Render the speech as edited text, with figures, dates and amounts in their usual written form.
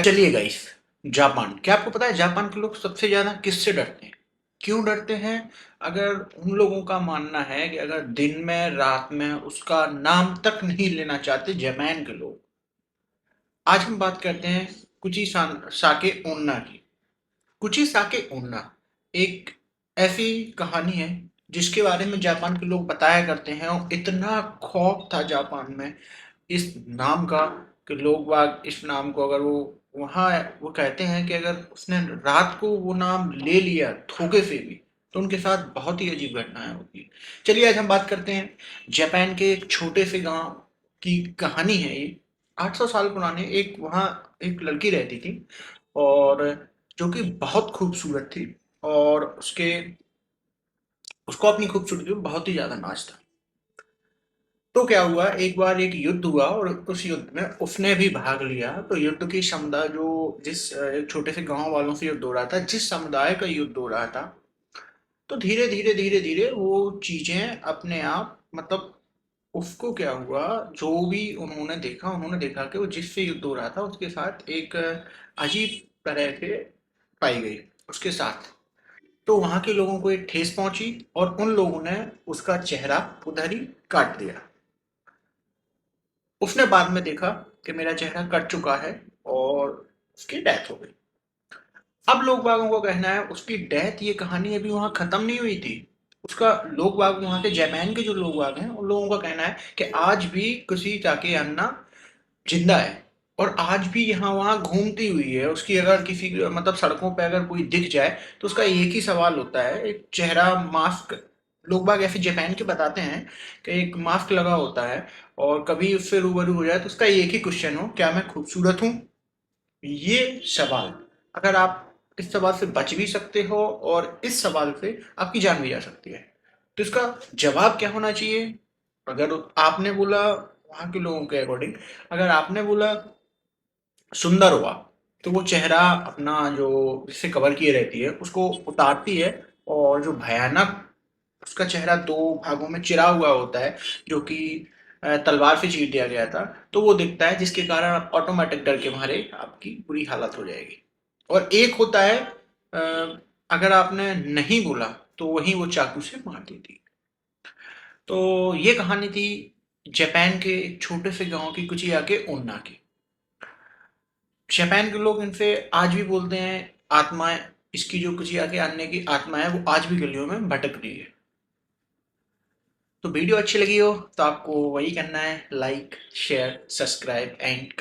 चलिए guys, Japan. क्या आपको पता है जापान के लोग सबसे ज्यादा किससे डरते हैं? क्यों डरते हैं? अगर उन लोगों का मानना है कि अगर दिन में रात में उसका नाम तक नहीं लेना चाहते जापान के लोग। आज हम बात करते हैं कुची साके ओन्ना की। कुची साके ओन्ना एक ऐसी कहानी है जिसके बारे में जापान के लोग बताया करते हैं, और इतना खौफ था जापान में इस नाम का कि लोग बाग इस नाम को, अगर वो वहाँ, वो कहते हैं कि अगर उसने रात को वो नाम ले लिया धोखे से भी, तो उनके साथ बहुत ही अजीब घटनाएं होती है। चलिए आज हम बात करते हैं जापान के एक छोटे से गांव की कहानी है ये। 800 साल पुराने एक वहाँ एक लड़की रहती थी, और जो कि बहुत खूबसूरत थी, और उसको अपनी खूबसूरती पे बहुत ही ज्यादा नाज था। तो क्या हुआ, एक बार एक युद्ध हुआ और उस युद्ध में उसने भी भाग लिया। तो युद्ध की समुदाय जो जिस एक छोटे से गांव वालों से युद्ध हो रहा था, जिस समुदाय का युद्ध हो रहा था, तो धीरे धीरे धीरे धीरे वो चीजें अपने आप, मतलब उसको क्या हुआ, जो भी उन्होंने देखा कि वो जिससे युद्ध हो रहा था उसके साथ एक अजीब तरह से पाई गई उसके साथ। तो वहां के लोगों को एक ठेस पहुंची, और उन लोगों ने उसका चेहरा उधर ही काट दिया। उसने बाद में देखा कि मेरा चेहरा कट चुका है, और उसकी डेथ हो गई। अब लोग बागों का कहना है उसकी डेथ, ये कहानी अभी वहां खत्म नहीं हुई थी। उसका लोग बाग, वहां के जापान के जो लोग बाग हैं, उन लोगों का कहना है कि आज भी किसी ताके अन्ना जिंदा है, और आज भी यहाँ वहाँ घूमती हुई है। उसकी अगर किसी, मतलब सड़कों पे अगर कोई दिख जाए, तो उसका एक ही सवाल होता है, एक चेहरा मास्क, लोग बाग ऐसे जापान के बताते हैं कि एक मास्क लगा होता है, और कभी उससे रूबरू हो जाए तो उसका एक ही क्वेश्चन हो, क्या मैं खूबसूरत हूँ? ये सवाल, अगर आप इस सवाल से बच भी सकते हो, और इस सवाल से आपकी जान भी जा सकती है, तो इसका जवाब क्या होना चाहिए? अगर आपने बोला, वहां के लोगों के अकॉर्डिंग, अगर आपने बोला सुंदर हुआ, तो वो चेहरा अपना जो जिससे कवर किए रहती है उसको उतारती है, और जो भयानक उसका चेहरा दो भागों में चिरा हुआ होता है, जो कि तलवार से चीर दिया गया था, तो वो दिखता है, जिसके कारण आप ऑटोमेटिक डर के मारे आपकी बुरी हालत हो जाएगी। और एक होता है, अ, अगर आपने नहीं बोला, तो वही वो चाकू से मार देती। तो ये कहानी थी जापान के एक छोटे से गांव की, कुचिया के ओन्ना की। जापान के लोग इनसे आज भी बोलते हैं आत्माएं, इसकी जो कुचिया के आने की आत्मा है, वो आज भी गलियों में भटक रही है। तो वीडियो अच्छी लगी हो तो आपको वही करना है, लाइक शेयर सब्सक्राइब एंड